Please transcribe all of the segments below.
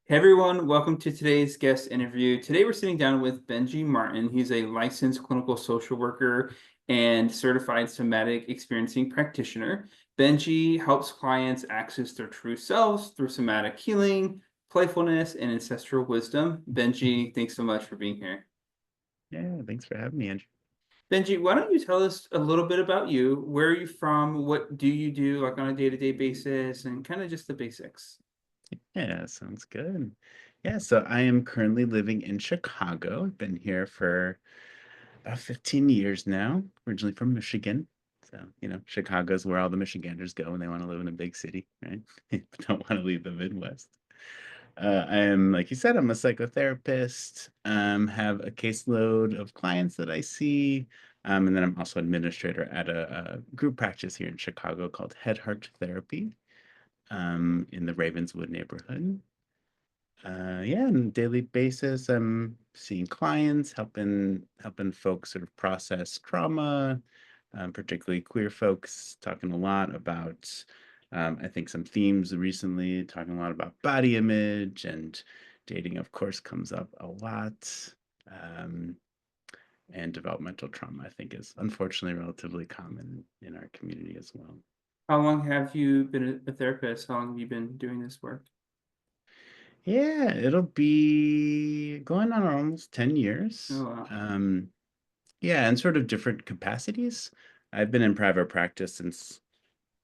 Hey everyone, welcome to today's guest interview. Today we're sitting down with Benji Martin. He's a licensed clinical social worker and certified somatic experiencing practitioner. Benji helps clients access their true selves through somatic healing, playfulness, and ancestral wisdom. Benji, thanks so much for being here. Yeah, thanks for having me, Andrew. Benji, why don't you tell us a little bit about you? Where are you from? What do you do like on a day-to-day basis and kind of just the basics? Yeah, sounds good. Yeah, so I am currently living in Chicago. I've been here for about 15 years now, originally from Michigan. So, Chicago's where all the Michiganders go when they want to live in a big city, right? Don't want to leave the Midwest. I am, like you said, I'm a psychotherapist, have a caseload of clients that I see, and then I'm also administrator at a group practice here in Chicago called Head Heart Therapy. In the Ravenswood neighborhood. Yeah, on a daily basis, I'm seeing clients, helping folks sort of process trauma, particularly queer folks, talking a lot about, I think some themes recently, talking a lot about body image and dating, of course, comes up a lot. Um, and developmental trauma, I think, is unfortunately relatively common in our community as well. How long have you been a therapist? How long have you been doing this work? Yeah, it'll be going on almost 10 years. Oh, wow. Yeah, in sort of different capacities. I've been in private practice since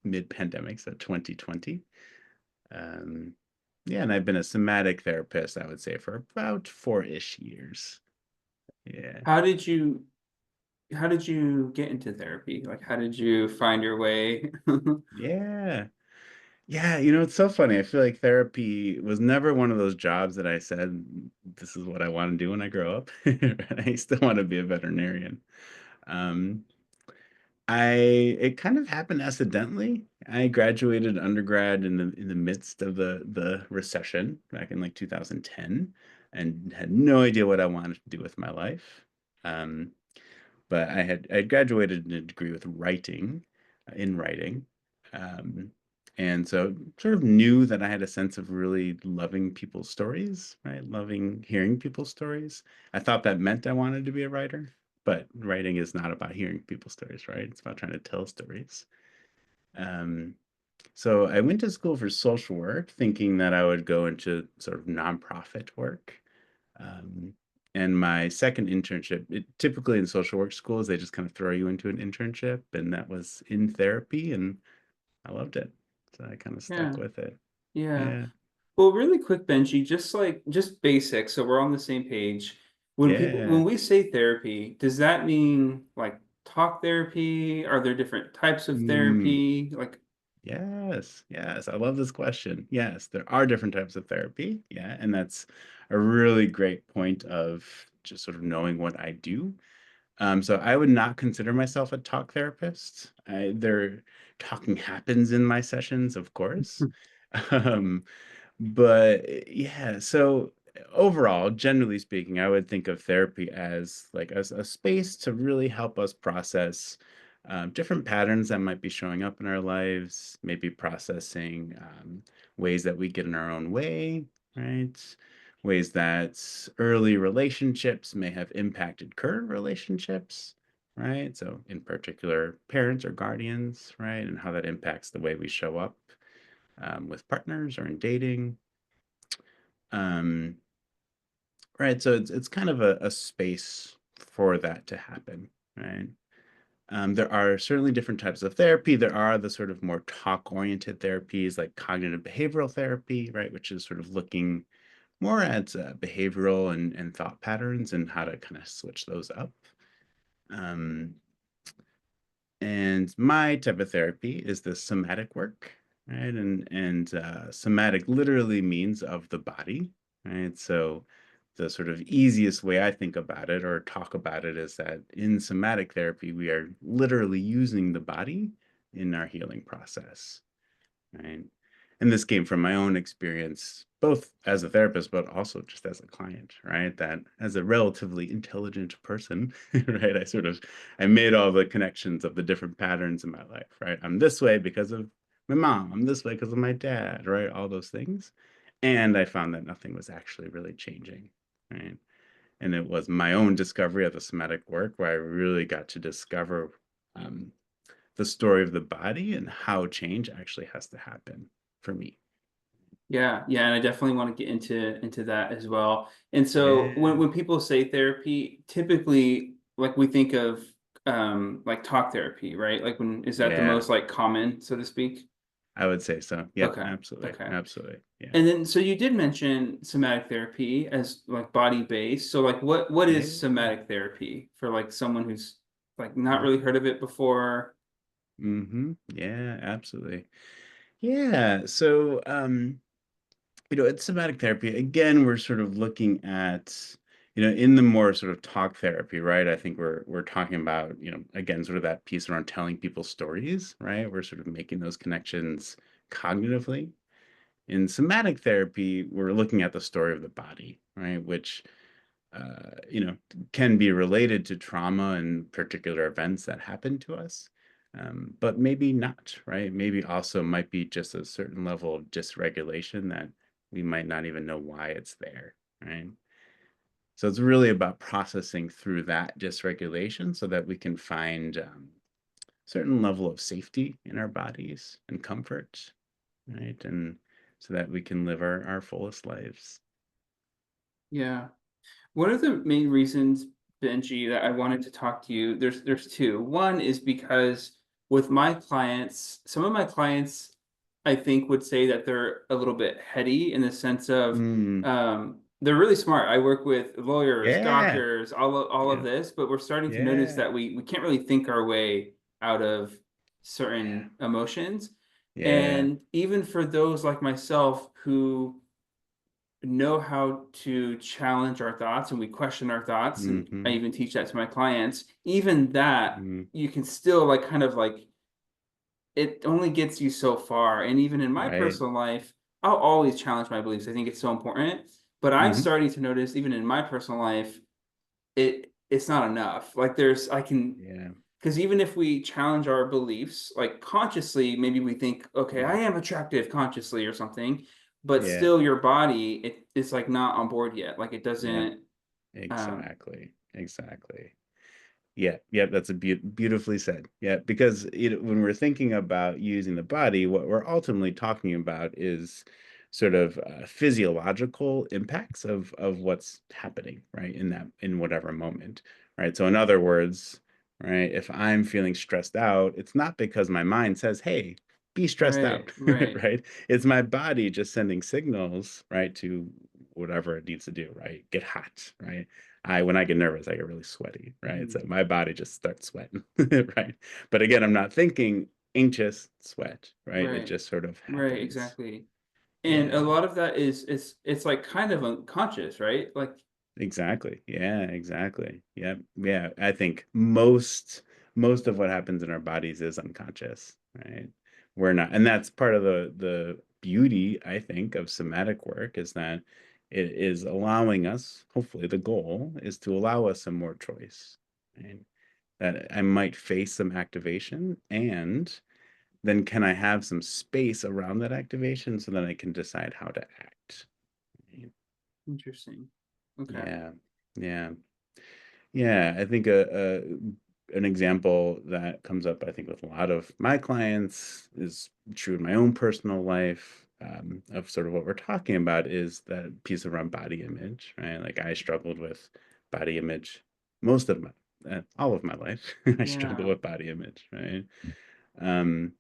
mid-pandemic, so 2020. Um, yeah, and I've been a somatic therapist, I would say, for about 4-ish years. Yeah. How did you how did you get into therapy? Like how did you find your way? Yeah. Yeah, it's so funny. I feel like therapy was never one of those jobs that I said, this is what I want to do when I grow up. I still want to be a veterinarian. Um, I it kind of happened accidentally. I graduated undergrad in the midst of the recession back in like 2010 and had no idea what I wanted to do with my life. Um, but I had graduated in a degree with writing, in writing. Um, and so sort of knew that I had a sense of really loving people's stories, right? Loving hearing people's stories. I thought that meant I wanted to be a writer, but writing is not about hearing people's stories, right? It's about trying to tell stories. Um, so I went to school for social work, thinking that I would go into sort of nonprofit work. Um, and my second internship, typically in social work schools, they just kind of throw you into an internship, and that was in therapy, and I loved it. So I kind of stuck Yeah, with it. yeah. Yeah. Well, really quick, Benji, just basic, so we're on the same page. Yeah. When we say therapy, does that mean like talk therapy? Are there different types of Mm, therapy? Like, yes. Yes. I love this question. Yes, there are different types of therapy. Yeah. And that's a really great point of just sort of knowing what I do. So I would not consider myself a talk therapist. Talking happens in my sessions, of course. Um, but yeah, so overall, generally speaking, I would think of therapy as like as a space to really help us process different patterns that might be showing up in our lives, maybe processing ways that we get in our own way, right? Ways that early relationships may have impacted current relationships, right? So, in particular, parents or guardians, right? And how that impacts the way we show up with partners or in dating. Um, right. So it's kind of a space for that to happen, right? There are certainly different types of therapy. There are the sort of more talk-oriented therapies like cognitive behavioral therapy, right, which is sort of looking more at behavioral and thought patterns and how to kind of switch those up. Um, And my type of therapy is the somatic work, right? And somatic literally means of the body, right? So the sort of easiest way I think about it or talk about it is that in somatic therapy, we are literally using the body in our healing process, right? And this came from my own experience, both as a therapist, but also just as a client, right? That as a relatively intelligent person, right? I made all the connections of the different patterns in my life, right? I'm this way because of my mom. I'm this way because of my dad, right? All those things. And I found that nothing was actually really changing, right? And it was my own discovery of the somatic work where I really got to discover um, the story of the body and how change actually has to happen for me. Yeah, yeah, and I definitely want to get into that as well. And so Yeah, when people say therapy, typically like we think of like talk therapy, right? Like when is that the yeah, most like common, so to speak? I would say so. Yep, Okay. absolutely, Okay. absolutely. Yeah, And then so you did mention somatic therapy as like body based. So like what yeah, is somatic therapy for like someone who's like not yeah. really heard of it before? Yeah, absolutely. Yeah. So, it's somatic therapy. Again, we're sort of looking at, in the more sort of talk therapy, right? I think we're talking about, again, sort of that piece around telling people stories, right? We're sort of making those connections cognitively. In somatic therapy, we're looking at the story of the body, right? Which uh, you know, can be related to trauma and particular events that happen to us, but maybe not, right? Maybe also might be just a certain level of dysregulation that we might not even know why it's there, right? So it's really about processing through that dysregulation so that we can find certain level of safety in our bodies and comfort, right? And so that we can live our fullest lives. Yeah. One of the main reasons, Benji, that I wanted to talk to you, there's two. One is because with my clients, some of my clients, I think would say that they're a little bit heady in the sense of Mm, they're really smart. I work with lawyers, yeah, doctors, all of yeah, this, but we're starting to notice yeah. that we can't really think our way out of Yeah. certain emotions. Yeah. And even for those like myself who know how to challenge our thoughts and we question our thoughts, and I Mhm. even teach that to my clients, even that Mm. you can still like kind of like it only gets you so far. And even in my Right. personal life, I'll always challenge my beliefs. I think it's so important, but I'm Mhm. starting to notice even in my personal life it's not enough. Like there's I can Yeah. because even if we challenge our beliefs, like consciously, maybe we think, okay, I Mm. am attractive consciously or something, but Yeah. still your body, it's like not on board yet. Like it Yeah. doesn't, um, Exactly. Exactly. Yeah, yeah, that's a beautifully said. Yeah, because when we're thinking about using the body, what we're ultimately talking about is sort of physiological impacts of what's happening, right, in whatever moment, right? So in other words, right, if I'm feeling stressed out, it's not because my mind says, "Hey, be stressed right, out," right. right? It's my body just sending signals, right, to whatever it needs to do, right? Get hot, right? When I get nervous, I get really sweaty, right? So Mhm. my body just starts sweating, right? But again, I'm not thinking anxious sweat, right? It Right, just sort of right, happens. exactly. And a Yeah, lot of that is it's like kind of unconscious, right? Like, exactly. Yeah, exactly. Yep. Yeah. I think most of what happens in our bodies is unconscious, right? We're not, and that's part of the beauty, I think, of somatic work is that it is allowing us, hopefully the goal is to allow us some more choice, right? That I might face some activation, and then can I have some space around that activation so that I can decide how to act? Right? interesting. Okay. Yeah, yeah, yeah. I think an example that comes up, I think, with a lot of my clients is true in my own personal life. Of sort of what we're talking about is that piece around body image, right? Like I struggled with body image most of my, all of my life. I struggled Yeah. with body image, right?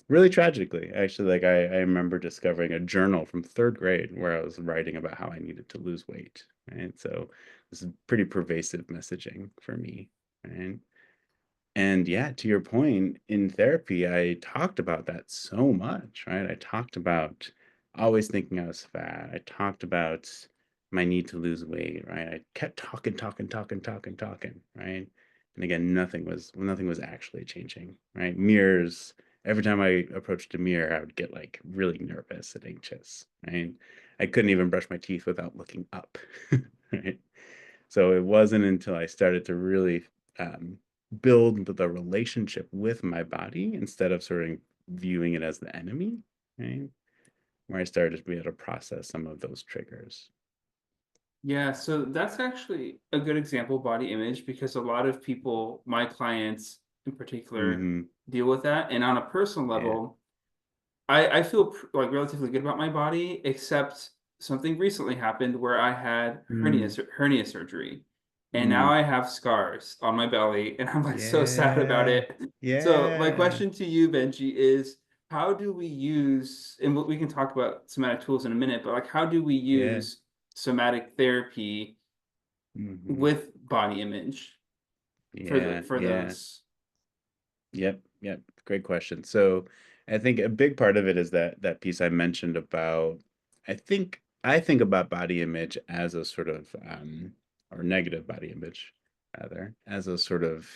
Really tragically, actually, like I remember discovering a journal from third grade where I was writing about how I needed to lose weight, right? So this is pretty pervasive messaging for me, right? And yeah, to your point, in therapy, I talked about that so much, right? I talked about always thinking I was fat. I talked about my need to lose weight, right? I kept talking, talking, talking, talking, talking, right? And again, nothing was actually changing, right? Mirrors, every time I approached a mirror, I would get like really nervous and anxious, right? I couldn't even brush my teeth without looking up, right? So it wasn't until I started to really um, build the relationship with my body instead of sort of viewing it as the enemy, right? where I started to be able to process some of those triggers. Yeah, so that's actually a good example of body image because a lot of people, my clients in particular, Hmm. deal with that. And on a personal Yeah. level, I feel like relatively good about my body, except something recently happened where I had Mm, hernia surgery, and now mm. I have scars on my belly, and I'm like so sad about Yeah. it. So my Yeah. question to you, Benji, is how do we use, and we can talk about somatic tools in a minute, but like how do we Yeah. use somatic therapy Hmm. with body image for the Yeah. for Yeah. those? Yep, yep. Great question. So I think a big part of it is that piece I mentioned about I think about body image as a sort of or negative body image rather, as a sort of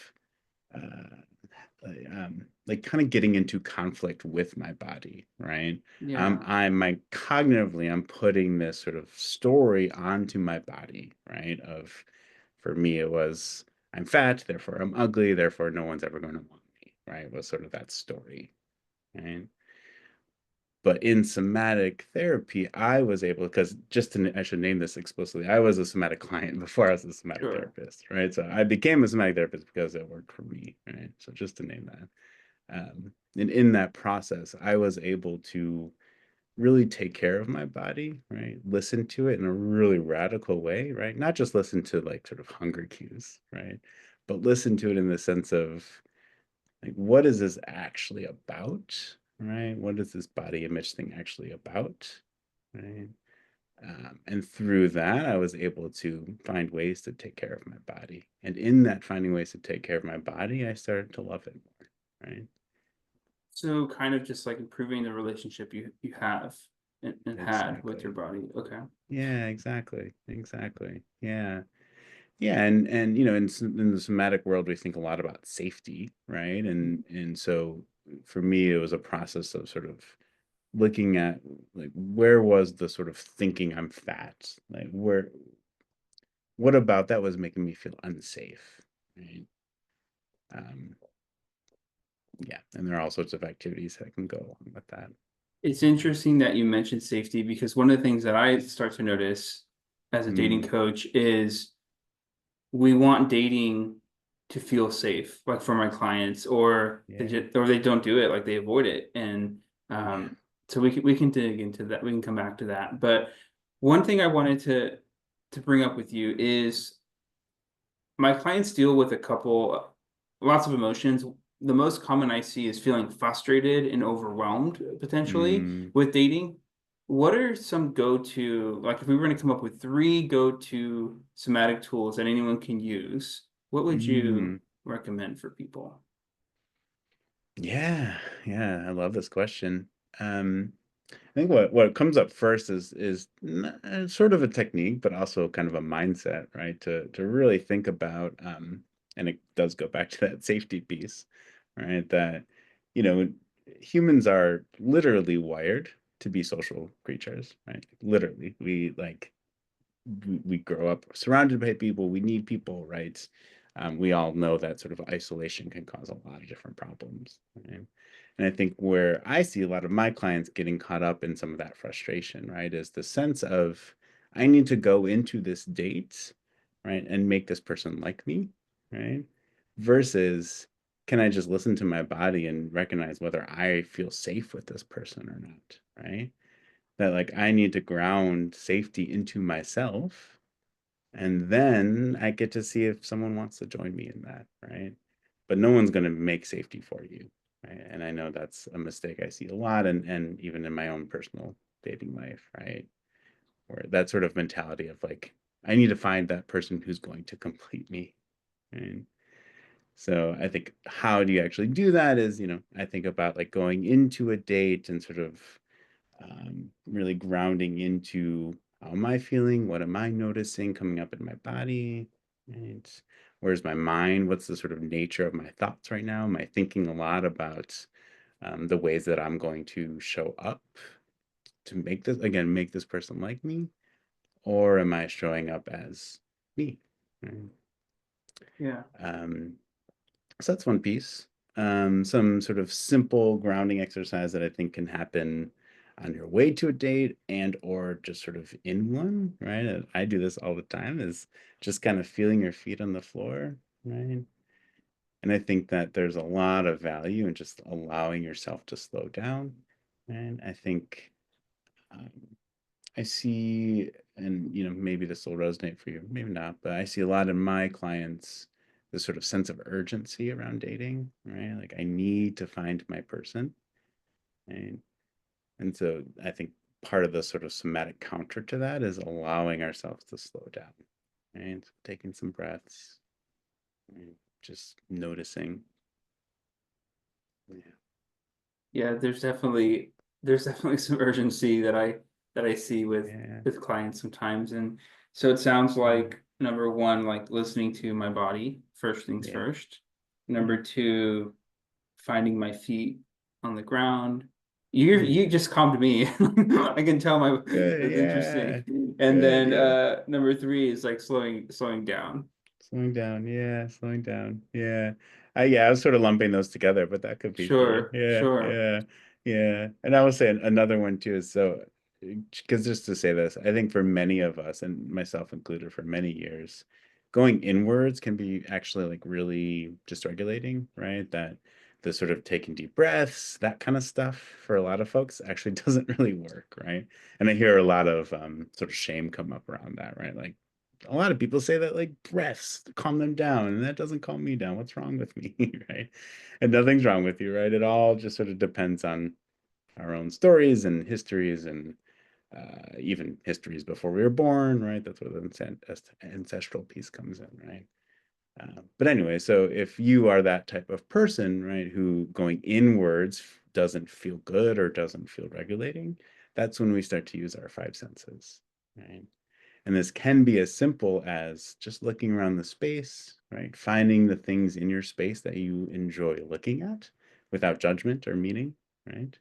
uh like kind of getting into conflict with my body, right? Yeah. Cognitively I'm putting this sort of story onto my body, right? Of for me it was I'm fat, therefore I'm ugly, therefore no one's ever going to want me, right? Was sort of that story, right? But in somatic therapy, I was able, because I should name this explicitly, I was a somatic client before I was a somatic Sure. therapist, right? So I became a somatic therapist because it worked for me, right? So just to name that. And in that process, I was able to really take care of my body, right? Listen to it in a really radical way, right? Not just listen to like sort of hunger cues, right? But listen to it in the sense of like, what is this actually about, right? What is this body image thing actually about, right? And through that, I was able to find ways to take care of my body. And in that finding ways to take care of my body, I started to love it more, right? So kind of just like improving the relationship you have and had with your Exactly. body. Okay. Yeah, exactly. Exactly. Yeah. Yeah, and in the somatic world, we think a lot about safety, right? And so for me, it was a process of sort of looking at like where was the sort of thinking I'm fat? Like what about that was making me feel unsafe, right? Um, yeah, and there are all sorts of activities that can go along with that. It's interesting that you mentioned safety because one of the things that I start to notice as a dating Mm, coach is we want dating to feel safe, like for my clients, or yeah, they don't do it, like they avoid it, and yeah. so we can dig into that. We can come back to that. But one thing I wanted to bring up with you is my clients deal with lots of emotions. The most common I see is feeling frustrated and overwhelmed potentially Mm, with dating. What are some go-to, like if we were going to come up with three go-to somatic tools that anyone can use, what would you mm. recommend for people? Yeah, yeah, I love this question. I think what comes up first is sort of a technique, but also kind of a mindset, right? To really think about, and it does go back to that safety piece, right? That you know humans are literally wired to be social creatures, right? Literally, we grow up surrounded by people. We need people, right? We all know that sort of isolation can cause a lot of different problems, right? And I think where I see a lot of my clients getting caught up in some of that frustration, right, is the sense of I need to go into this date, right, and make this person like me, right? Versus can I just listen to my body and recognize whether I feel safe with this person or not, right? That like I need to ground safety into myself and then I get to see if someone wants to join me in that, right? But no one's going to make safety for you, right? And I know that's a mistake I see a lot and even in my own personal dating life, right? Where that sort of mentality of like I need to find that person who's going to complete me, right? So I think how do you actually do that is, I think about like going into a date and sort of really grounding into how am I feeling? What am I noticing coming up in my body? Right? Where's my mind? What's the sort of nature of my thoughts right now? Am I thinking a lot about the ways that I'm going to show up to make this person like me? Or am I showing up as me? Right? Yeah. Um, so that's one piece. Some sort of simple grounding exercise that I think can happen. on your way to a date and or just sort of in one, right? And I do this all the time is just kind of feeling your feet on the floor, right? And I think that there's a lot of value in just allowing yourself to slow down. And I think um, I see, and maybe this will resonate for you, maybe not, but I see a lot in my clients this sort of sense of urgency around dating, right? Like I need to find my person, right? And so I think part of the sort of somatic counter to that is allowing ourselves to slow down, right? So taking some breaths, right? Just noticing. Yeah. Yeah, there's definitely some urgency that I see Yeah. with clients sometimes. And so it sounds Yeah. like number one, like listening to my body, first things Yeah. first. Yeah. Number two, finding my feet on the ground. You Yeah. just calmed me. I can tell my Good. that's Yeah. interesting. And Good. then Yeah. number three is like slowing down. Slowing down. Yeah. Slowing down. Yeah. Yeah, I was sort of lumping those together, but that could be true. Sure, Yeah. sure. Yeah. Yeah. And I will say another one too is so, because just to say this, I think for many of us, and myself included for many years, going inwards can be actually like really dysregulating, right? That the sort of taking deep breaths, that kind of stuff for a lot of folks actually doesn't really work, right? And I hear a lot of sort of shame come up around that, right? Like a lot of people say that like breaths calm them down, and that doesn't calm me down. What's wrong with me, right? And nothing's wrong with you, right? It all just sort of depends on our own stories and histories and even histories before we were born, right? That's where the ancestral piece comes in, right? But anyway, so if you are that type of person, right, who going inwards doesn't feel good or doesn't feel regulating, that's when we start to use our five senses, right? And this can be as simple as just looking around the space, right? Finding the things in your space that you enjoy looking at without judgment or meaning, right?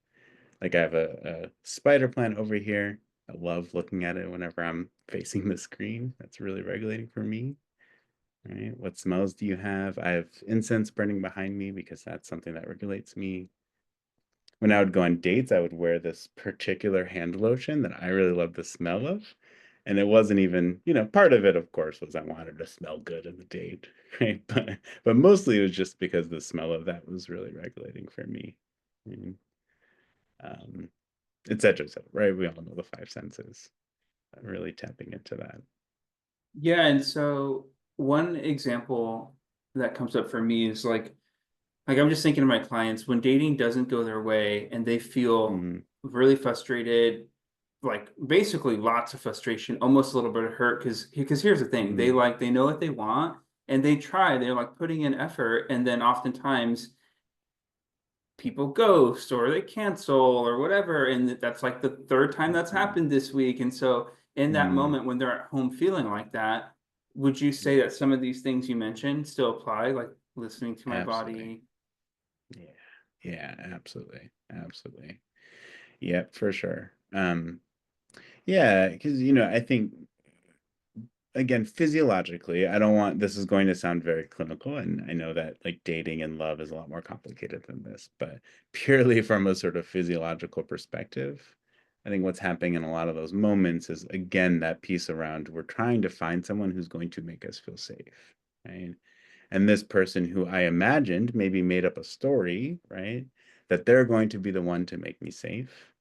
Like I have a spider plant over here. I love looking at it whenever I'm facing the screen. That's really regulating for me, right? What smells do you have? I have incense burning behind me because that's something that regulates me. When I would go on dates, I would wear this particular hand lotion that I really love the smell of. And it wasn't even, part of it, of course, was I wanted to smell good in the date, right? But mostly it was just because the smell of that was really regulating for me. And, um, et cetera, et cetera, right? We all know the five senses, really tapping into that. Yeah, and so one example that comes up for me is like I'm just thinking of my clients when dating doesn't go their way and they feel Mm, really frustrated, like basically lots of frustration, almost a little bit of hurt because here's the thing, mm, they know what they want and they try, they're like putting in effort, and then oftentimes people ghost or they cancel or whatever, and that's like the third time that's mm, happened this week. And so in that mm, moment when they're at home feeling like that, would you say yeah, that some of these things you mentioned still apply, like listening to my absolutely. body? Yeah, yeah, absolutely. Absolutely. Yep, for sure. Yeah, because I think again, physiologically, I don't want this is going to sound very clinical, and I know that like dating and love is a lot more complicated than this, but purely from a sort of physiological perspective, I think what's happening in a lot of those moments is again that piece around we're trying to find someone who's going to make us feel safe, right? And this person who I imagined maybe made up a story, right? That they're going to be the one to make me safe.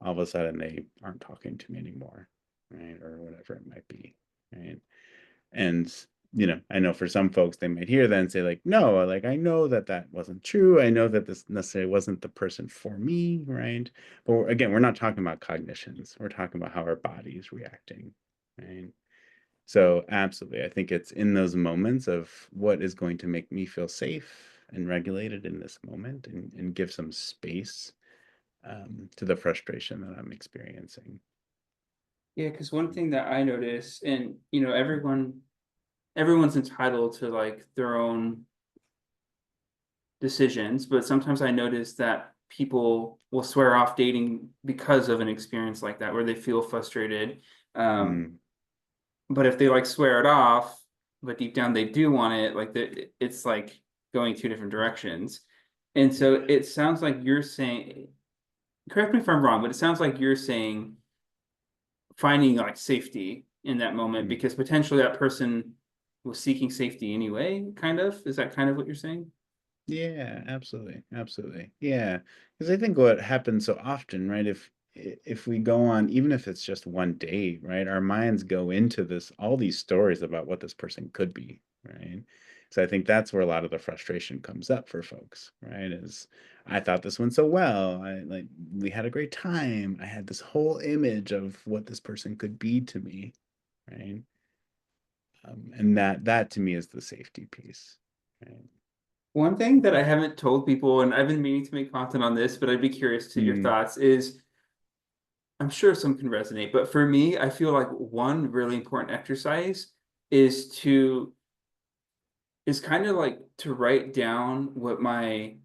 All of a sudden they aren't talking to me anymore, right? Or whatever it might be, right? And I know for some folks they might hear that and say like, no, like I know that that wasn't true. I know that this necessarily wasn't the person for me, right? But again, we're not talking about cognitions. We're talking about how our body is reacting, right? So absolutely, I think it's in those moments of what is going to make me feel safe and regulated in this moment and give some space to the frustration that I'm experiencing. Yeah, because one thing that I notice, and everyone's entitled to like their own decisions, but sometimes I notice that people will swear off dating because of an experience like that where they feel frustrated. Um, Mm, but if they like swear it off, but deep down they do want it, like it's like going two different directions. And so yeah. it sounds like you're saying correct me if I'm wrong, but it sounds like you're saying finding like safety in that moment Mm. because potentially that person was seeking safety anyway, kind of. Is that kind of what you're saying? Yeah, absolutely. Absolutely. Yeah. Because I think what happens so often, right, if we go on, even if it's just one day, right, our minds go into this all these stories about what this person could be, right? So I think that's where a lot of the frustration comes up for folks, right? Is I thought this went so well. I like we had a great time. I had this whole image of what this person could be to me, right? And that to me is the safety piece, right? One thing that I haven't told people, and I've been meaning to make content on this, but I'd be curious to your Mm, thoughts, is I'm sure some can resonate, but for me, I feel like one really important exercise is to is kind of like to write down what my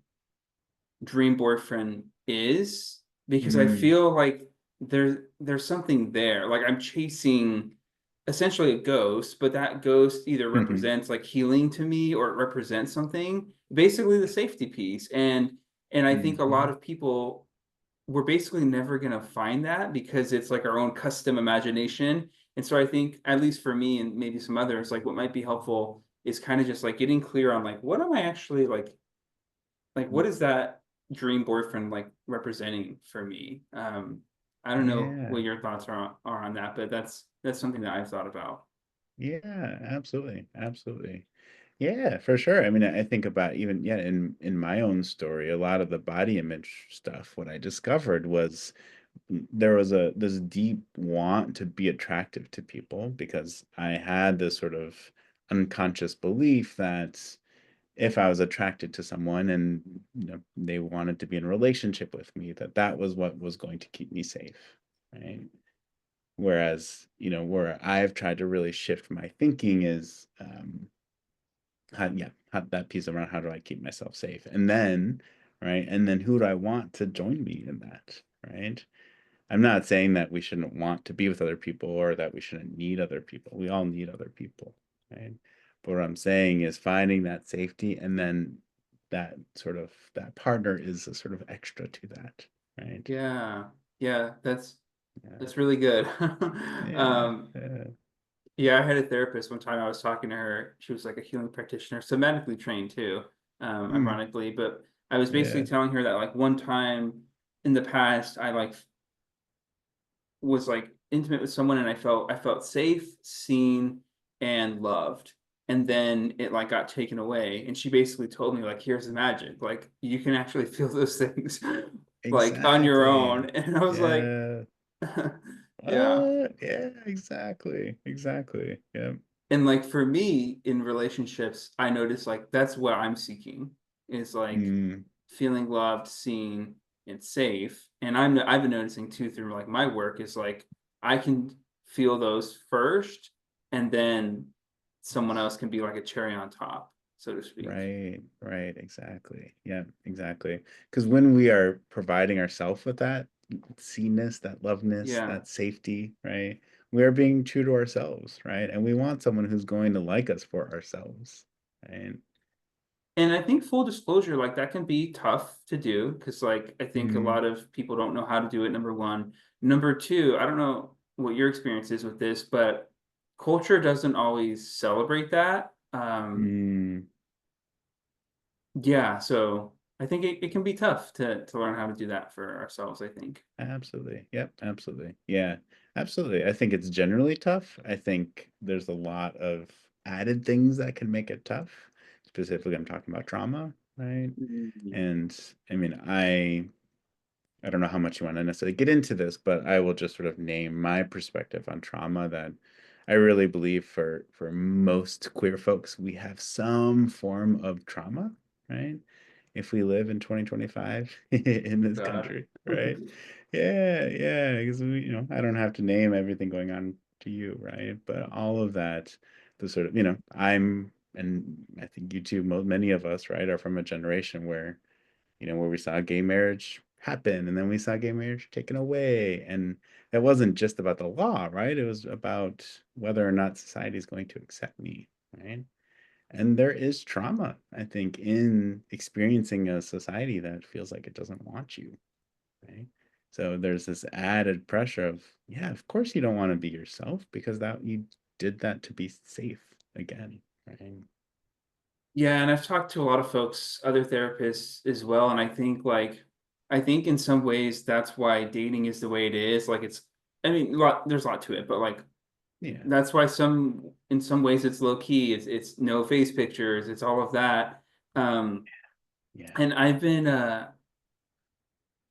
dream boyfriend is because I mm, feel like there's something there. Like I'm chasing essentially a ghost, but that ghost either mhm, represents like healing to me or it represents something, basically the safety piece. And I think a lot mhm. of people we're basically never gonna find that because it's like our own custom imagination. And so I think, at least for me and maybe some others, like what might be helpful is kind of just like getting clear on like what am I actually like what is that dream boyfriend like representing for me? I don't know Yeah, what your thoughts are on that, but that's something that I've thought about. yeah, absolutely, absolutely. Yeah, for sure. I mean, I think about even yeah, in my own story, a lot of the body image stuff, what I discovered was there was a this deep want to be attractive to people because I had this sort of unconscious belief that if I was attracted to someone and they wanted to be in a relationship with me, that that was what was going to keep me safe, right? Whereas, where I've tried to really shift my thinking is, how that piece around how do I keep myself safe? And then, right, and then who do I want to join me in that, right? I'm not saying that we shouldn't want to be with other people or that we shouldn't need other people. We all need other people, right? But what I'm saying is finding that safety and then that partner is a sort of extra to that, right? Yeah, yeah, Yeah. that's really good. Yeah. um, Yeah. yeah, I had a therapist one time. I was talking to her. She was like a healing practitioner, somatically trained too, Mm, ironically. But I was basically yeah. telling her that like one time in the past, I like was like intimate with someone and I felt safe, seen, and loved. And then it like got taken away. And she basically told me, like, here's the magic. Like you can actually feel those things like on your own. Exactly. And I was like, Yeah. yeah. Yeah, exactly. Exactly. Yeah. And like for me in relationships, I notice like that's what I'm seeking is like Mm, feeling loved, seen, and safe. And I've been noticing too through like my work is like I can feel those first, and then someone else can be like a cherry on top, so to speak. right, right, exactly. Yeah, exactly. Because when we are providing ourselves with that seenness, that loveness, Yeah. that safety, right, we are being true to ourselves, right? And we want someone who's going to like us for ourselves, right? And I think full disclosure, like that can be tough to do because, like, I think a Mm, lot of people don't know how to do it. Number one. Number two, I don't know what your experience is with this, but culture doesn't always celebrate that. mm. Yeah, so I think it can be tough to learn how to do that for ourselves, I think. Absolutely. Yep, absolutely. Yeah, absolutely. I think it's generally tough. I think there's a lot of added things that can make it tough. Specifically, I'm talking about trauma, right? Mm. And I mean, I don't know how much you want to necessarily get into this, but I will just sort of name my perspective on trauma that I really believe for most queer folks, we have some form of trauma, right? If we live in 2025 in this God. country, right? Yeah, yeah, because I don't have to name everything going on to you, right? But all of that, the sort of, and I think you too, many of us, right, are from a generation where we saw gay marriage happen and then we saw gay marriage taken away. And it wasn't just about the law, right? It was about whether or not society is going to accept me, right? And there is trauma, I think, in experiencing a society that feels like it doesn't want you, right? So there's this added pressure of, yeah, of course you don't want to be yourself because that you did that to be safe again, right? Yeah, and I've talked to a lot of folks, other therapists as well, and I think in some ways that's why dating is the way it is. Like it's I mean, there's a lot to it, but like Yeah. that's why some in some ways it's low key. It's no face pictures, it's all of that. Um Yeah. and I've been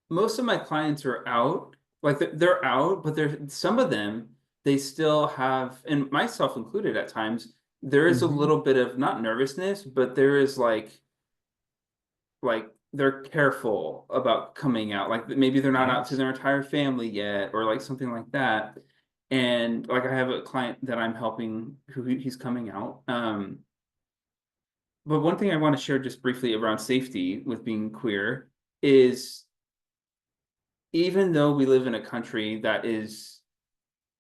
most of my clients are out. Like they're out, but they're some of them they still have, and myself included at times, there is a Mm-hmm. little bit of not nervousness, but there is like they're careful about coming out. Like maybe they're not out to Yes. their entire family yet, or like something like that. And like I have a client that I'm helping who he's coming out. But one thing I want to share just briefly around safety with being queer is even though we live in a country that is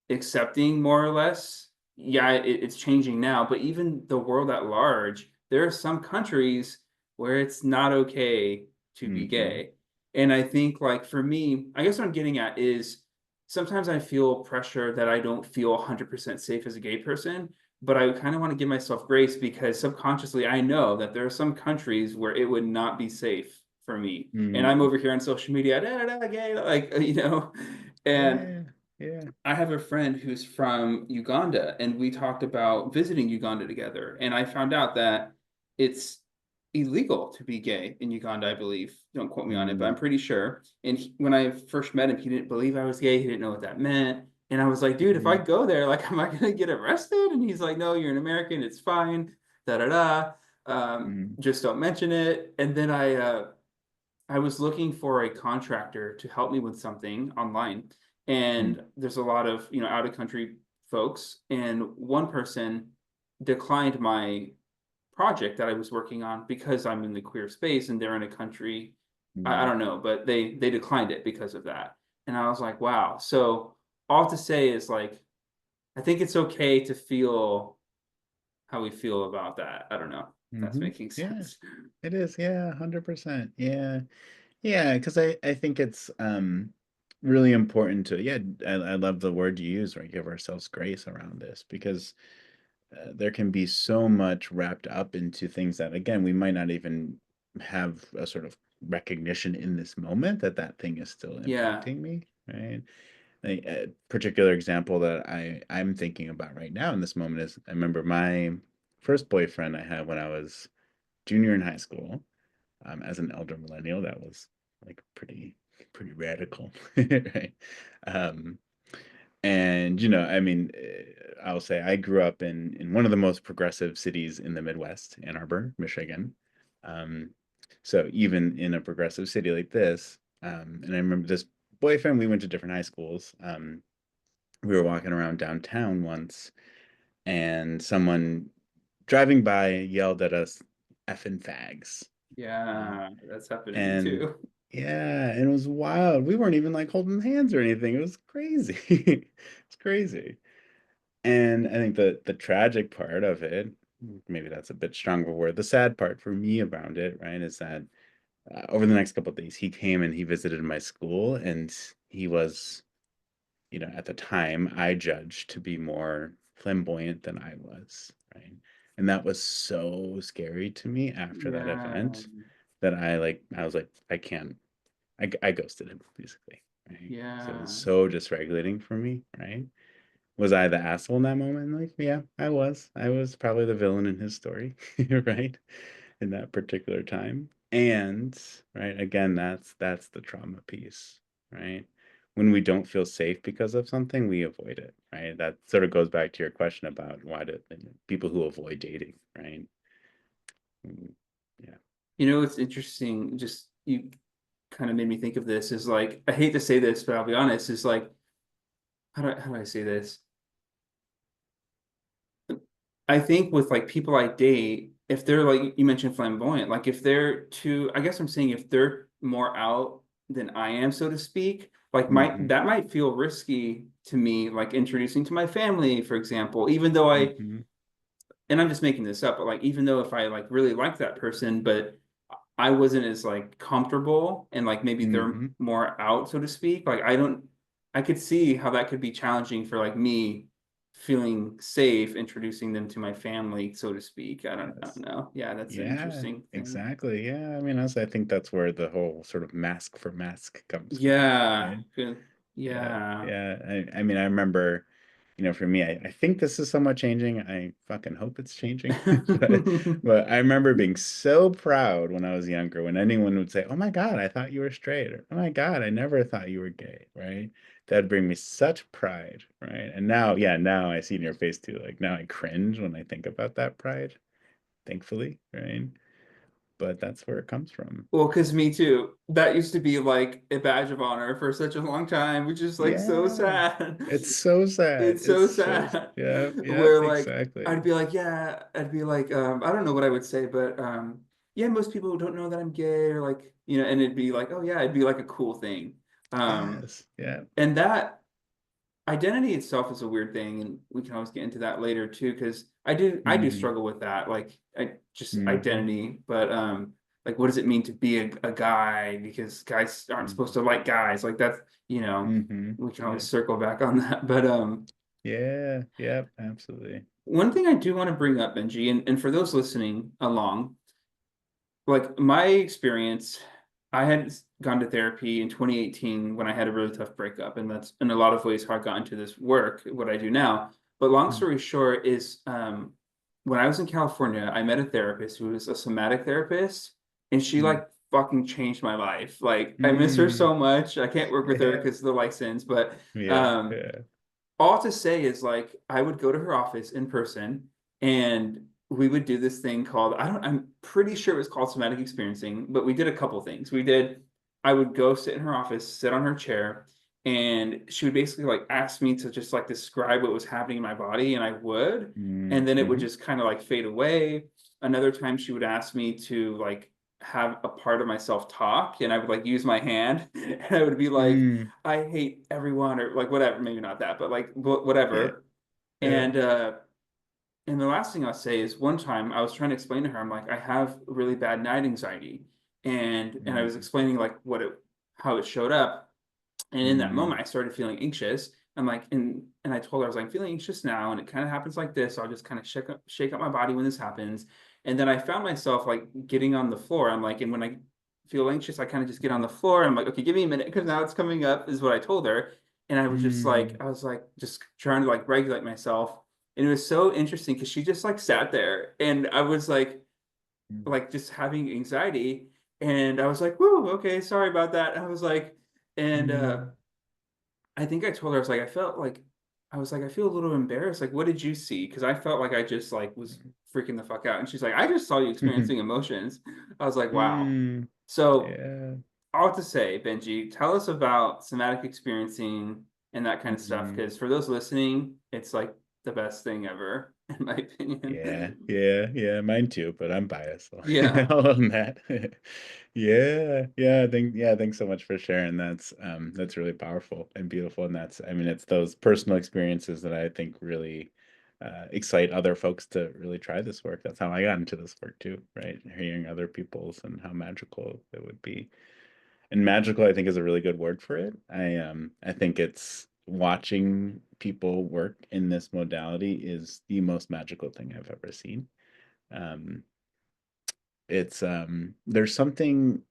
accepting more or less. Yeah, it's changing now, but even the world at large, there are some countries where it's not okay to be Mm-hmm. gay. And I think, like, for me, I guess what I'm getting at is sometimes I feel pressure that I don't feel 100% safe as a gay person, but I kind of want to give myself grace because subconsciously I know that there are some countries where it would not be safe for me. And I'm Mm-hmm. over here on social media, da, da, da, gay, like, and Yeah. Yeah. I have a friend who's from Uganda, and we talked about visiting Uganda together. And I found out that it's illegal to be gay in Uganda, I believe. Don't quote me on it, but I'm Mm-hmm. pretty sure. And when I first met him, he didn't believe I was gay. He didn't know what that meant. And I was like, dude, if I go there, like, am I gonna get arrested? And he's like, no, you're an American. It's fine. Da da da. Mm-hmm. Just don't mention it. And then I was looking for a contractor to help me with something online. And there's a lot of, out of country folks. And one person declined my project that I was working on because I'm in the queer space and they're in a country, I Mm-hmm. don't know, but they declined it because of that. And I was like, wow. So all to say is like, I think it's okay to feel how we feel about that. I don't know if that's Mm-hmm. making Yeah. sense. It is. Yeah. 100%. Yeah. Yeah, because I think it's really important to, yeah, I love the word you use, right? Give ourselves grace around this because there can be so much wrapped up into things that, again, we might not even have a sort of recognition in this moment that that thing is still Yeah. impacting me, right? A particular example that I'm thinking about right now in this moment is I remember my first boyfriend I had when I was junior in high school. As an elder millennial, that was like pretty radical, right? Um, and I mean, I'll say I grew up in one of the most progressive cities in the Midwest, Ann Arbor, Michigan. Um, so even in a progressive city like this, and I remember this boyfriend, we went to different high schools. We were walking around downtown once, and someone driving by yelled at us, "Effing fags." Right? Yeah. That's happened to me And too. yeah, and it was wild. We weren't even like holding hands or anything. It was crazy. It's crazy. And I think the tragic part of it, maybe that's a bit stronger word, the sad part for me around it, right, is that over the next couple of days, he came and he visited my school, and he was, at the time, I judged to be more flamboyant than I was, right? And that was so scary to me after that Yeah. event that I was like, I can't. I ghosted him basically, right? So it was Yeah. so dysregulating for me, right? Was I the asshole in that moment? Like, yeah, I was. I was probably the villain in his story, right? In that particular time. And right, again, that's the trauma piece, right? When we don't feel safe because of something, we avoid it, right? That sort of goes back to your question about why do people who avoid dating, right? Mm, yeah. It's interesting. Just you kind of made me think of this is like, I hate to say this, but I'll be honest, is like, how do I say this? I think with like people I date, if they're like you mentioned flamboyant, like if they're too, I guess I'm saying if they're more out than I am, so to speak, like Mm-hmm. that might feel risky to me, like introducing to my family, for example, even though Mm-hmm. and I'm just making this up, but like even though if I like really like that person, but I wasn't as like comfortable and like maybe they're Hmm. more out, so to speak. Like I could see how that could be challenging for like me feeling safe introducing them to my family, so to speak. I don't Yes. know. Yeah, that's an Yeah, interesting thing. exactly. Yeah, I mean, I think that's where the whole sort of mask for mask comes from, Yeah, right? good. Yeah, Yeah. yeah. I mean, I remember, for me, I think this is somewhat changing. I fucking hope it's changing. But I remember being so proud when I was younger, when anyone would say, "Oh my God, I thought you were straight," or "Oh my God, I never thought you were gay," right? That'd bring me such pride, right? And now, yeah, now I see in your face too. Like now I cringe when I think about that pride, thankfully, right? But that's where it comes from. Well, because me too. That used to be like a badge of honor for such a long time, which is like so Yeah. sad. It's so sad. It's so It's so, sad. yeah, yeah, Where like exactly. I'd be like, yeah, I'd be like, I don't know what I would say, but yeah, most people don't know that I'm gay or like, and it'd be like, oh yeah, it'd be like a cool thing. Um, Yes. Yeah. and that identity itself is a weird thing, and we can always get into that later too, because I do Hmm. struggle with that, like I just Hmm. identity, but like what does it mean to be a guy? Because guys aren't supposed Hmm. to like guys, like that's Hmm. we can always Yeah. circle back on that. But Yeah. Yeah. Absolutely. one thing I do want to bring up, Benji, and for those listening along, like my experience, I had gone to therapy in 2018 when I had a really tough breakup, and that's in a lot of ways how I got into this work, what I do now. But long Mm. story short is when I was in California, I met a therapist who was a somatic therapist, and she Mm. like fucking changed my life. Like I miss her Mm. so much. I can't work with her Yeah. because of the license, but Yeah. um Yeah. all to say is like I would go to her office in person and we would do this thing called I'm pretty sure it was called somatic experiencing, but we did a couple things. I would go sit in her office, sit on her chair, and she would basically like ask me to just like describe what was happening in my body, and I would, and then it would Mm-hmm. just kind of like fade away. Another time she would ask me to like have a part of myself talk, and I would like use my hand and I would be like, Mm. I hate everyone or like whatever, maybe not that, but like Yeah. whatever. Yeah. And and the last thing I'll say is one time I was trying to explain to her, I'm like, I have really bad night anxiety. And I was Mm. explaining like how it showed up. And in that Mm. moment I started feeling anxious. I'm like, and I told her I was like, I'm feeling anxious now, and it kind of happens like this. So I'll just kind of shake up my body when this happens. And then I found myself like getting on the floor. I'm like, and when I feel anxious, I kind of just get on the floor. I'm like, okay, give me a minute because now it's coming up, is what I told her. And Mm. I was like, just trying to like regulate myself. And it was so interesting because she just like sat there, and I was Mm. like just having anxiety, and I was like, whoo, okay, sorry about that. I was like, and Mm. I think I told her, I was like, I feel a little embarrassed. Like, what did you see? Because I felt like I just like was freaking the fuck out. And she's like, I just saw you Mm. experiencing emotions. I was like, wow. Mm. So Yeah. all to say, Benji, tell us about somatic experiencing and that kind of stuff. Mm. Because for those listening, it's like the best thing ever, in my Yeah, opinion. yeah, yeah, mine too, but I'm biased, so Yeah. I'll own that. Yeah, yeah, thanks so much for sharing. That's really powerful and beautiful. And I mean, it's those personal experiences that I think really excite other folks to really try this work. That's how I got into this work too, right? Hearing other people's and how magical it would be. And magical, I think, is a really good word for it. I think it's watching people work in this modality is the most magical thing I've ever seen. Um, it's there's something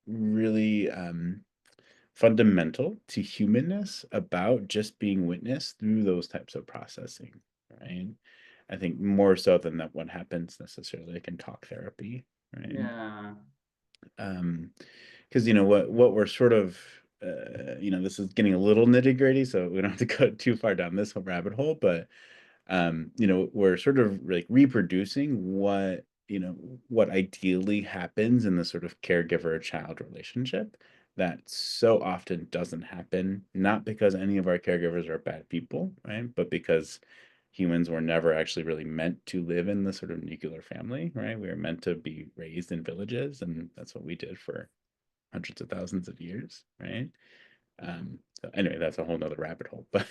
really fundamental to humanness about just being witnessed through those types of processing, right? I think more so than that what happens necessarily like in talk therapy, right? Yeah. Um, because what we're sort of this is getting a little nitty gritty, so we don't have to go too far down this whole rabbit hole, but we're sort of like reproducing what ideally happens in the sort of caregiver child relationship that so often doesn't happen, not because any of our caregivers are bad people, right? But because humans were never actually really meant to live in the sort of nuclear family, right? We were meant to be raised in villages, and that's what we did for hundreds of thousands of years, right? So anyway, that's a whole nother rabbit hole. But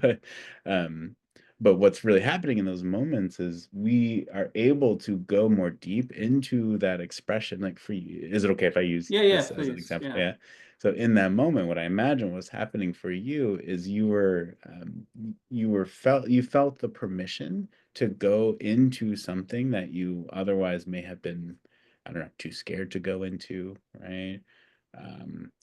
but um, But what's really happening in those moments is we are able to go more deep into that expression. Like for you, is it okay if I use Yeah, yeah, this as an please. example? Yeah. Yeah. So in that moment, what I imagine was happening for you is you felt the permission to go into something that you otherwise may have been, I don't know, too scared to go into, right?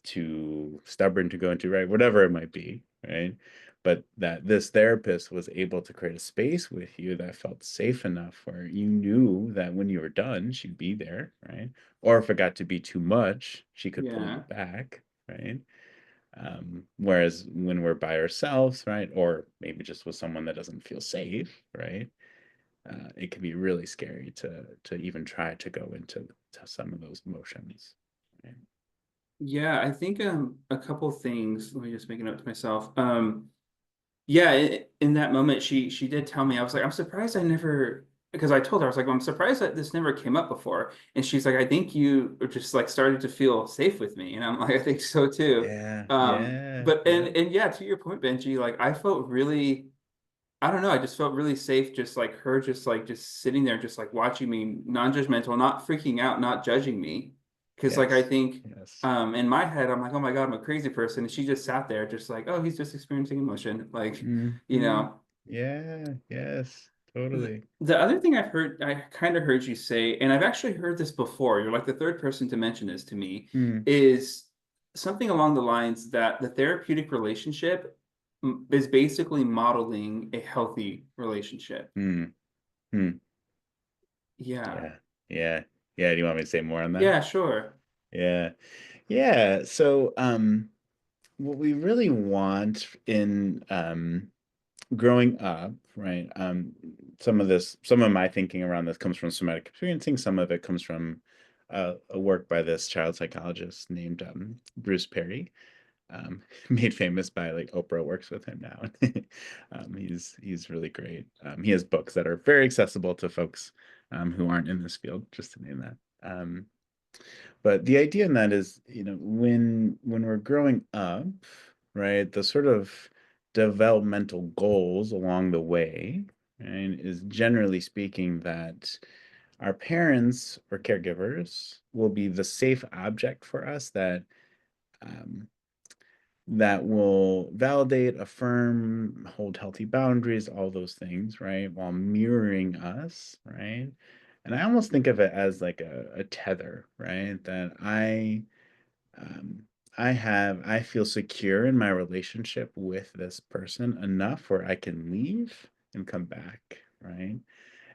Too stubborn to go into, right? Whatever it might be, right? But that this therapist was able to create a space with you that felt safe enough where you knew that when you were done, she'd be there, right? Or if it got to be too much, she could pull you Yeah. back, right? Whereas when we're by ourselves, right, or maybe just with someone that doesn't feel safe, right, it can be really scary to even try to go into to some of those emotions. Right? Yeah, I think a couple things. Let me just make a note to myself. Yeah, in that moment, she did tell me. I was like, I'm surprised I never, because I told her I was like, well, I'm surprised that this never came up before. And she's like, I think you just like started to feel safe with me, and I'm like, I think so too. Yeah, yeah, But yeah, and yeah, to your point, Benji, like I felt really, I don't know, I just felt really safe, just like her, just like just sitting there, just like watching me, non-judgmental, not freaking out, not judging me. Because like I yes, think yes. in my head, I'm like, oh my God, I'm a crazy person. And she just sat there, just like, oh, he's just experiencing emotion. Like, you Hmm. know. Yeah, yes, The, totally. the other thing I kind of heard you say, and I've actually heard this before, you're like the third person to mention this to me, Mm, is something along the lines that the therapeutic relationship is basically modeling a healthy relationship. mm, mm. Yeah. Yeah, yeah, yeah. Do you want me to say more on that? Yeah, sure. Yeah, yeah. So, what we really want in growing up, right? Some of my thinking around this comes from somatic experiencing. Some of it comes from a work by this child psychologist named Bruce Perry, made famous by like Oprah works with him now. He's really great. He has books that are very accessible to folks who aren't in this field, just to name that. But the idea in that is, when we're growing up, right, the sort of developmental goals along the way, right, is generally speaking that our parents or caregivers will be the safe object for us um, that will validate, affirm, hold healthy boundaries, all those things, right? While mirroring us, right? And I almost think of it as like a tether, right? That um, I feel secure in my relationship with this person enough where I can leave and come back, right?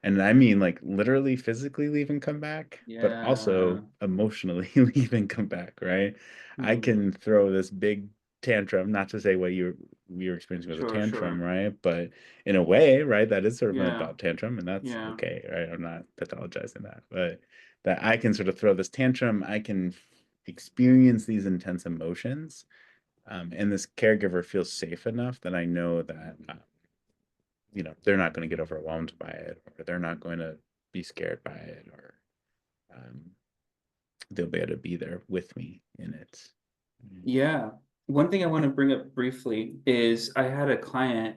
And I mean like literally physically leave and come back, but Yeah. also emotionally leave and come back, right? I Hmm. can throw this big tantrum, not to say what you're experiencing was a Sure, tantrum, sure. right? But in a way, right, that is sort of an Yeah. adult tantrum, and that's Yeah. okay, right? I'm not pathologizing that, but that I can sort of throw this tantrum, I can experience these intense emotions, and this caregiver feels safe enough that I know that they're not going to get overwhelmed by it, or they're not going to be scared by it, or um, they'll be able to be there with me in it. Mm. Yeah. One thing I want to bring up briefly is I had a client,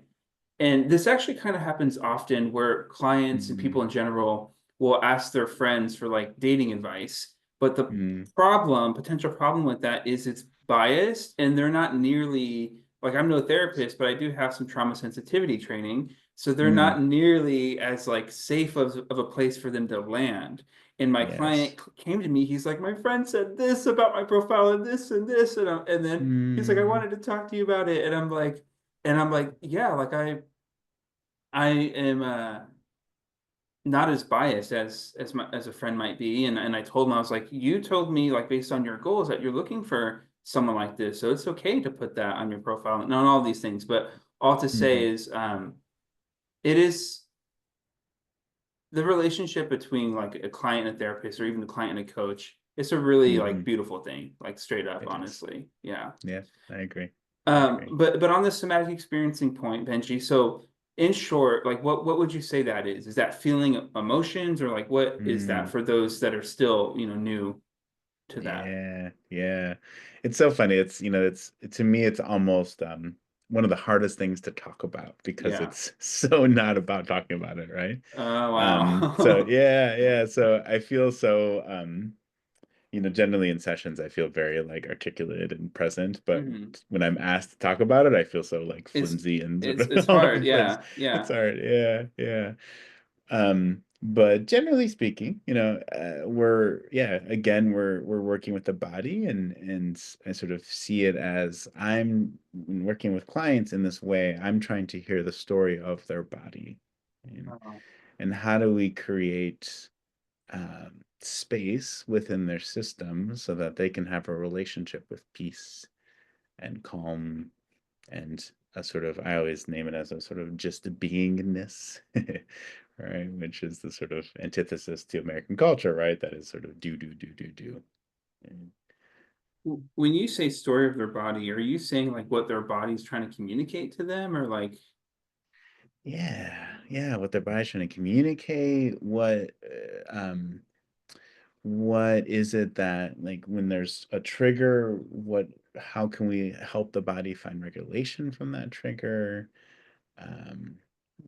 and this actually kind of happens often where clients and Mm, people in general will ask their friends for like dating advice. But the mm, potential problem with that is it's biased and they're not nearly like I'm no therapist, but I do have some trauma sensitivity training. So they're mm, not nearly as like safe of a place for them to land. And my yes. client came to me. He's like, my friend said this about my profile and this and this, and then he's like, I Mm, wanted to talk to you about it. And I'm like, yeah, like I am not as biased as a friend might be. And I told him I was like, you told me like based on your goals that you're looking for someone like this, so it's okay to put that on your profile. Not all these things, but all to say mhm, is it is the relationship between like a client and a therapist or even the client and a coach. It's a really like mhm. beautiful thing, like straight up, It is. honestly. Yeah. Yeah, I agree. I agree. But on the somatic experiencing point, Benji, so in short, like what would you say that is? Is that feeling emotions or like what is that Mm. for those that are still, new to that? Yeah, yeah. It's so funny. It's, to me, it's almost one of the hardest things to talk about because Yeah. it's so not about talking about it, right? Oh, So wow. yeah, yeah. So I feel so generally in sessions I feel very like articulate and present, but hmm when I'm asked to talk about it, I feel so like It's flimsy and sort it's of all over hard. the place. Yeah. It's Yeah. hard. Yeah, yeah. But generally speaking, we're working with the body, and I sort of see it as I'm working with clients in this way, I'm trying to hear the story of their body. And, Oh, and how do we create space within their system so that they can have a relationship with peace and calm and a sort of, I always name it as a sort of just beingness, right? Which is the sort of antithesis to American culture, right? That is sort of do, do, do, do, do. And when you say story of their body, are you saying like what their body's trying to communicate to them, or like, yeah, yeah, what their body's trying to communicate, what is it that, like, when there's a trigger, how can we help the body find regulation from that trigger? um,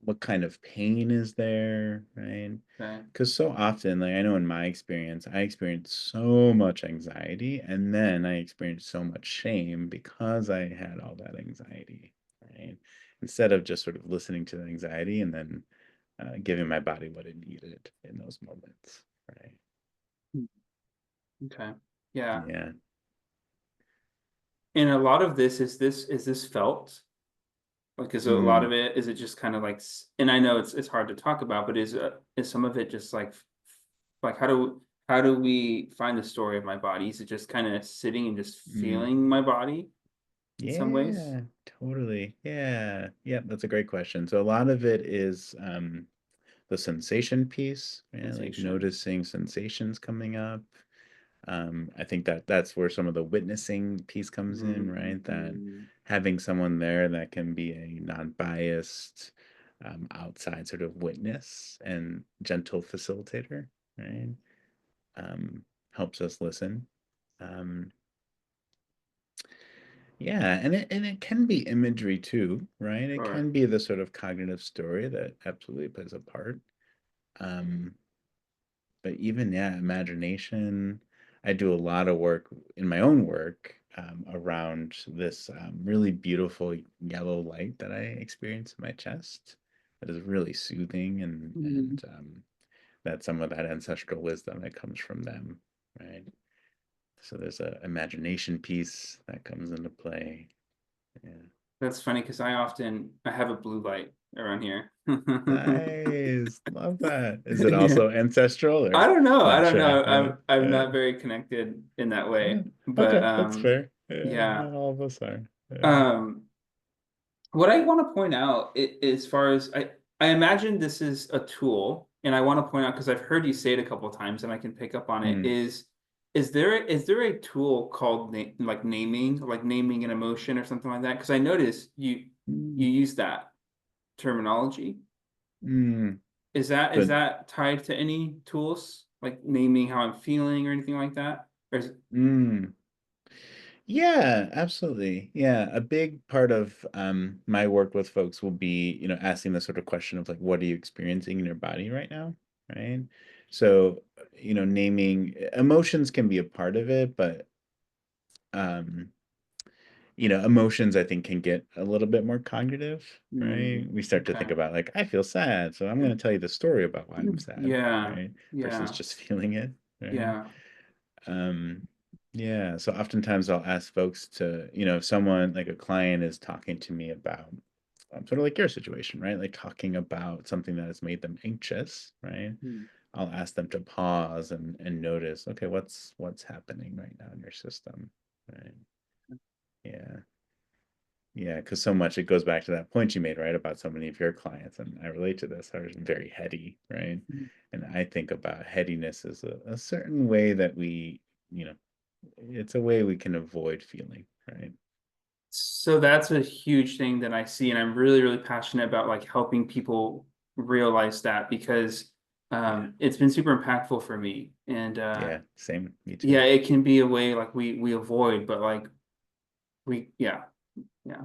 what kind of pain is there, right? okay, Because so often, like I know in my experience, I experienced so much anxiety, and then I experienced so much shame because I had all that anxiety, right? Instead of just sort of listening to the anxiety and then giving my body what it needed in those moments, right? okay, yeah. Yeah. And a lot of this is this felt? Like, is a lot of Mm, it, is it just kind of like, and I know it's hard to talk about, but is some of it just like how do we find the story of my body? Is it just kind of sitting and just mm. feeling my body in some ways? Yeah, totally. Yeah. Yeah, that's a great question. So a lot of it is the sensation piece, yeah, like Sensation. noticing sensations coming up. I think that that's where some of the witnessing piece comes in, right? That Mm-hmm. having someone there that can be a non-biased, outside sort of witness and gentle facilitator, right? Um, helps us listen. Um, yeah, and it can be imagery too, right? It Sure. can be the sort of cognitive story that absolutely plays a part. Um, but even, yeah, imagination. I do a lot of work in my own work around this really beautiful yellow light that I experience in my chest. That is really soothing, and Mhm. that's some of that ancestral wisdom that comes from them, right? So there's a imagination piece that comes into play. Yeah. That's funny because I have a blue light around here. Nice. Love that. Is it Yeah. also ancestral I or don't know. I not don't sure? know. Yeah. I'm Yeah. not very connected in that Yeah. way. But Okay, that's fair. Yeah, yeah. not all of us are. Yeah. Um what I want to point out, as far as I imagine this is a tool, and I want to point out because I've heard you say it a couple of times and I can pick up on it, Mm. is there a tool called like naming an emotion or something like that? Because I noticed you Mm. use that terminology. Mm. Is But that tied to any tools, like naming how I'm feeling or anything like that? Or is mm. Yeah, absolutely. Yeah, a big part of my work with folks will be, asking the sort of question of like, what are you experiencing in your body right now? Right. So, naming emotions can be a part of it, but um emotions I think can get a little bit more cognitive, right? We start to think okay. about like, I feel sad, so I'm going to tell you the story about why I'm sad, Yeah, right? Versus yeah, just feeling it, right? yeah. Um, yeah, so oftentimes I'll ask folks to, if someone like a client is talking to me about sort of like your situation, right? Like talking about something that has made them anxious, right? Hmm. I'll ask them to pause and notice, okay, what's happening right now in your system, right? Yeah. Yeah, because so much it goes back to that point you made, right, about so many of your clients, and I relate to this, are very heady, right? And I think about headiness as a certain way that you know, it's a way we can avoid feeling, right? So that's a huge thing that I see, and I'm really, really passionate about like helping people realize that because Yeah. it's been super impactful for me. And Yeah, same, me yeah, too. it can be a way like we avoid, but like yeah, yeah.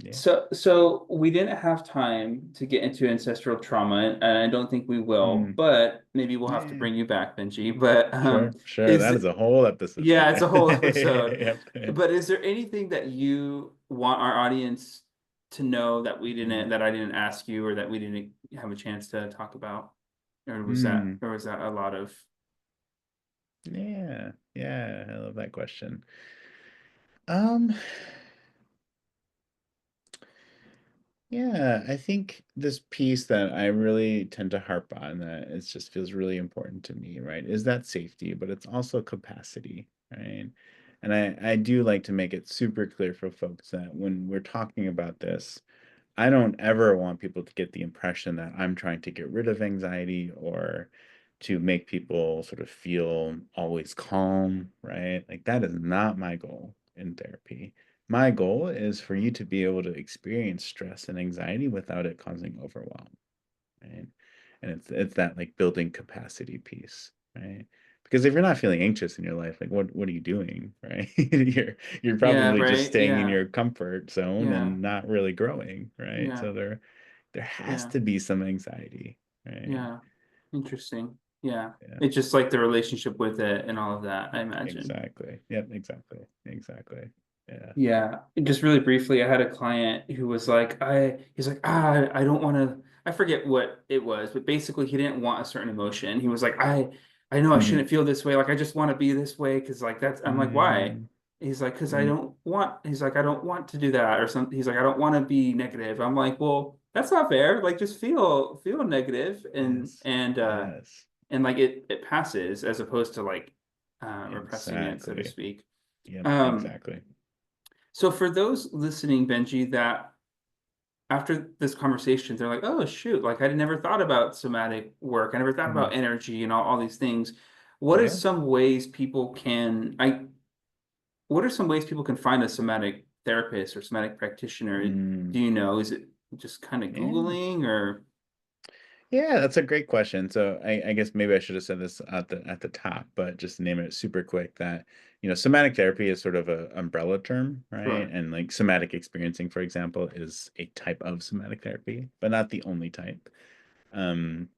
Yeah. So we didn't have time to get into ancestral trauma, and I don't think we will, Mm, but maybe we'll have to yeah. bring you back, Benji. But Sure, sure. is That is a whole episode right yeah, it's a whole there. episode. Yep. But is there anything that you want our audience to know that Mm, that I didn't ask you or that we didn't have a chance to talk about? mm, Or was that a lot of yeah, yeah. I love that question. Um, Yeah, I think this piece that I really tend to harp on that it just feels really important to me, right, is that safety, but it's also capacity, right? And I do like to make it super clear for folks that when we're talking about this, I don't ever want people to get the impression that I'm trying to get rid of anxiety or to make people sort of feel always calm, right? Like that is not my goal in therapy. My goal is for you to be able to experience stress and anxiety without it causing overwhelm, right? And it's that like building capacity piece, right? Because if you're not feeling anxious in your life, like what are you doing, right? You're yeah, probably just right? staying in Yeah, your comfort zone yeah, and not really growing, right? yeah, So there has yeah, to be some anxiety, right? yeah. Interesting. Yeah. Yeah, It's just like the relationship with it and all of that, I imagine. exactly. Yep, exactly. Yeah. Yeah, just really briefly, I had a client who was like, he's like, I don't want to, I forget what it was, but basically he didn't want a certain emotion. He was like, I know I Hmm. shouldn't feel this way. Like, I just want to be this way. Cause like, I'm like, why? Mm, He's like, cause mm, he's like, I don't want to do that or something. He's like, I don't want to be negative. I'm like, well, that's not fair. Like, just feel negative yes. Yes. and like it passes as opposed to like, repressing it, so to Exactly. speak. Yep, Um, exactly. so for those listening, Benji, that after this conversation, they're like, "Oh shoot! Like I never thought about somatic work. I never thought Mhm. about energy and all these things." What is Yeah. some ways people can I? What are some ways people can find a somatic therapist or somatic practitioner? Mm, Do you know? Is it just kind of yeah. Googling or? Yeah, that's a great question. So I guess maybe I should have said this at the top, but just to name it super quick that, somatic therapy is sort of a umbrella term, right? Sure. And like somatic experiencing, for example, is a type of somatic therapy, but not the only type. Um,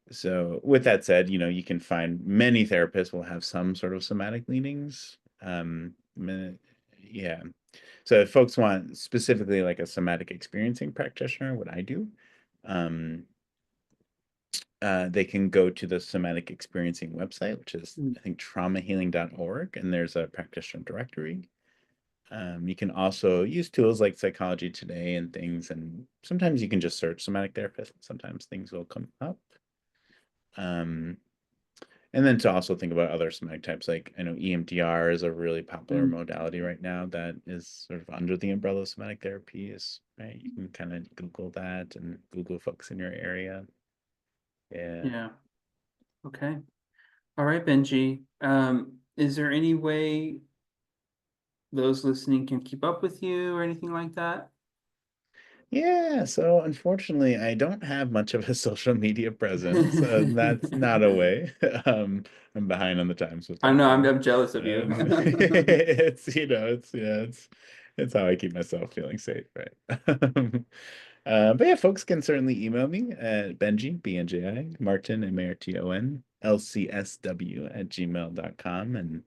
so with that said, you can find many therapists will have some sort of somatic leanings. Yeah. So if folks want specifically like a somatic experiencing practitioner, what I do, um, they can go to the somatic experiencing website, which is, Mm. I think, traumahealing.org, and there's a practitioner directory. You can also use tools like Psychology Today and things, and sometimes you can just search somatic therapist. Sometimes things will come up. Um, and then to also think about other somatic types, like I know EMDR is a really popular Mm. modality right now that is sort of under the umbrella of somatic therapy. Is right. You can kind of Google that and Google folks in your area. Yeah. Yeah. Okay. All right, Benji. Is there any way those listening can keep up with you or anything like that? Yeah, so unfortunately, I don't have much of a social media presence. That's not a way. I'm behind on the times with I know typing. I'm jealous of you. It's how I keep myself feeling safe, right? But yeah, folks can certainly email me at Benji, BNJI, Martin, MARTON, LCSW at gmail.com. And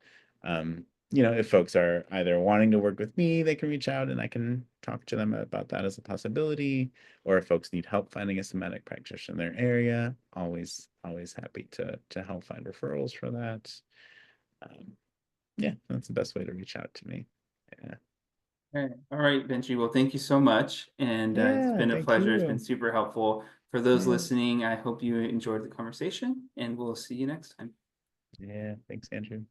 if folks are either wanting to work with me, they can reach out and I can talk to them about that as a possibility. Or if folks need help finding a somatic practitioner in their area, always happy to help find referrals for that. Um, yeah, that's the best way to reach out to me. Yeah. All right, Benji. Well, thank you so much. And it's Yeah, been a thank pleasure. It's been you. super helpful. For those Yeah. listening, I hope you enjoyed the conversation, and we'll see you next time. Yeah, thanks, Andrew.